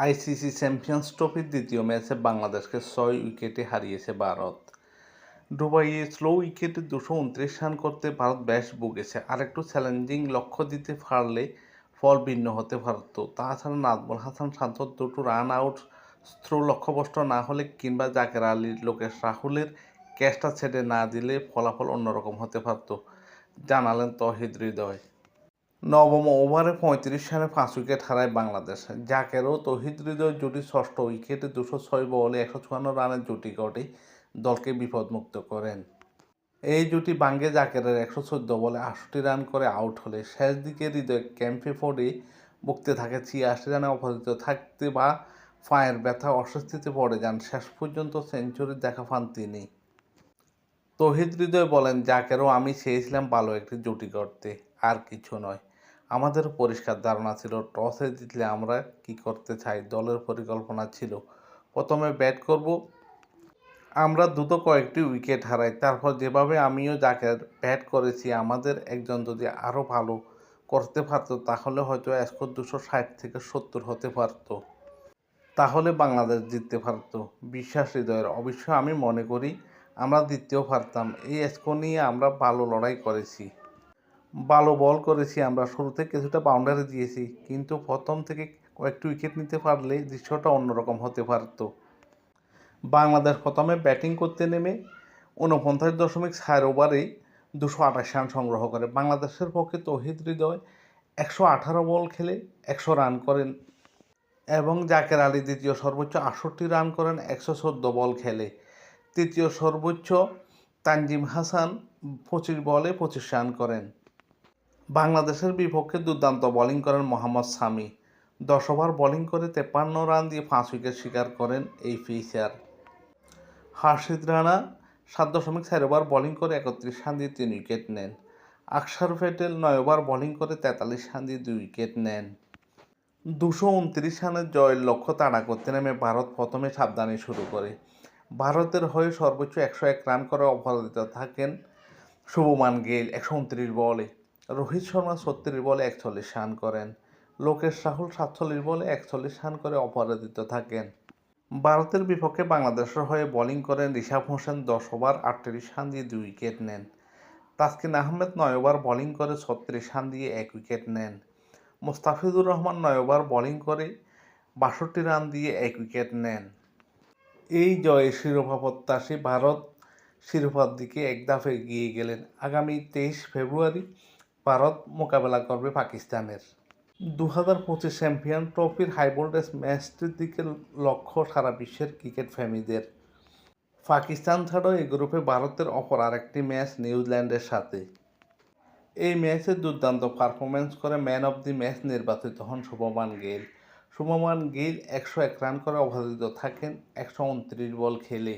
ICC champions ট্রফির দ্বিতীয় ম্যাচে বাংলাদেশকে 6 উইকেটে হারিয়েছে ভারত। দুবাইয়ে স্লো উইকেটে 229 রান করতে ভারত বেশ ভুগেছে। আরেকটু চ্যালেঞ্জিং লক্ষ্য দিতে পারলে ফল ভিন্ন হতে পারত। তাছাড়া নাজমুল হাসান শান্তর দুটো রান আউট থ্রো লক্ষ্যভ্রষ্ট না হলে কিংবা জাকের আলীর লোকেশ রাহুলের ক্যাচটা ছেড়ে না দিলে ফলাফল অন্যরকম হতে পারত, জানালেন তৌহিদ হৃদয়। নবম ওভারে 35 রানে 5 উইকেট হারায় বাংলাদেশ। জাকের ও তৌহিদ হৃদয় জুটি ষষ্ঠ উইকেটে 206 বলে 154 রানের জুটি গড়ে দলকে বিপদমুক্ত করেন। এই জুটি ভাঙে জাকেরের 114 বলে 68 রান করে আউট হলে শেষ দিকে হৃদয় ক্যাম্পে পড়ে ভুগতে থাকে 86 রানে অপরাজিত থাকতে বা পায়ের ব্যথা অস্বস্তিতে পড়ে যান। শেষ পর্যন্ত সেঞ্চুরির দেখা পান তিনি। তৌহিদ হৃদয় বলেন, জাকেরও আমি চেয়েছিলাম ভালো একটি জুটি করতে, আর কিছু নয়। আমাদের পরিষ্কার ধারণা ছিল টসে জিতলে আমরা কি করতে চাই, দলের পরিকল্পনা ছিল প্রথমে ব্যাট করব। আমরা দ্রুত কয়েকটি উইকেট হারাই, তারপর যেভাবে আমিও জাকের ব্যাট করেছি আমাদের একজন যদি আরও ভালো করতে পারতো তাহলে হয়তো স্কোর 260 থেকে 70 হতে পারতো, তাহলে বাংলাদেশ জিততে পারতো। বিশ্বাস হৃদয়ের। অবশ্য আমি মনে করি আমরা জিততেও পারতাম। এই স্কোর নিয়ে আমরা ভালো লড়াই করেছি, ভালো বল করেছি। আমরা শুরুতে কিছুটা বাউন্ডারি দিয়েছি, কিন্তু প্রথম থেকে কয়েকটি উইকেট নিতে পারলে দৃশ্যটা অন্যরকম হতে পারত। বাংলাদেশ প্রথমে ব্যাটিং করতে নেমে 49.4 ওভারেই 228 রান সংগ্রহ করে। বাংলাদেশের পক্ষে তৌহিদ হৃদয় 118 বল খেলে 100 রান করেন এবং জাকের আলী দ্বিতীয় সর্বোচ্চ 68 রান করেন 114 বল খেলে। তৃতীয় সর্বোচ্চ তানজিম হাসান 25 বলে 25 রান করেন। বাংলাদেশের বিপক্ষে দুর্দান্ত বোলিং করেন মোহাম্মদ সামি। 10 ওভার বোলিং করে 53 রান দিয়ে 5 উইকেট শিকার করেন এই pacer. Harshit Rana 7.4 over bowling করে 31 রান দিয়ে 3 উইকেট নেন। আকসার প্যাটেল 9 ওভার বোলিং করে 43 রান দিয়ে 2 উইকেট নেন। 229 রানের জয়ের লক্ষ্য তাড়া করতে নেমে ভারত প্রথমে সাবধানে শুরু করে। ভারতের হয়ে সর্বোচ্চ 101 রান করে অপরাজিত থাকেন শুভমান গিল 129 বলে। রোহিত শর্মা 36 বলে 41 রান করেন। লোকেশ রাহুল 47 বলে 41 রান করে অপরাজিত থাকেন। ভারতের বিপক্ষে বাংলাদেশের হয়ে বোলিং করেন রিশাদ হোসেন 10 ওভার 38 রান দিয়ে 2 উইকেট নেন। তাসকিন আহমেদ 9 ওভার বোলিং করে 36 রান দিয়ে 1 উইকেট নেন। মুস্তাফিজুর রহমান 9 ওভার বোলিং করে 62 রান দিয়ে 1 উইকেট নেন। এই জয়ে শিরোপা প্রত্যাশী ভারত শিরোপার দিকে এক ধাপ এগিয়ে গেলেন। আগামী 23 ফেব্রুয়ারি ভারত মোকাবেলা করবে পাকিস্তানের। 2025 চ্যাম্পিয়ন ট্রফির হাইভোল্টেজ ম্যাচটির দিকে লক্ষ্য সারা বিশ্বের ক্রিকেট প্রেমীদের। পাকিস্তান ছাড়াও এই গ্রুপে ভারতের অপর আরেকটি ম্যাচ নিউজিল্যান্ডের সাথে। এই ম্যাচে দুর্দান্ত পারফরমেন্স করে ম্যান অব দি ম্যাচ নির্বাচিত হন শুভমান গিল। শুভমান গিল 101 রান করে অপরাজিত থাকেন 129 বল খেলে।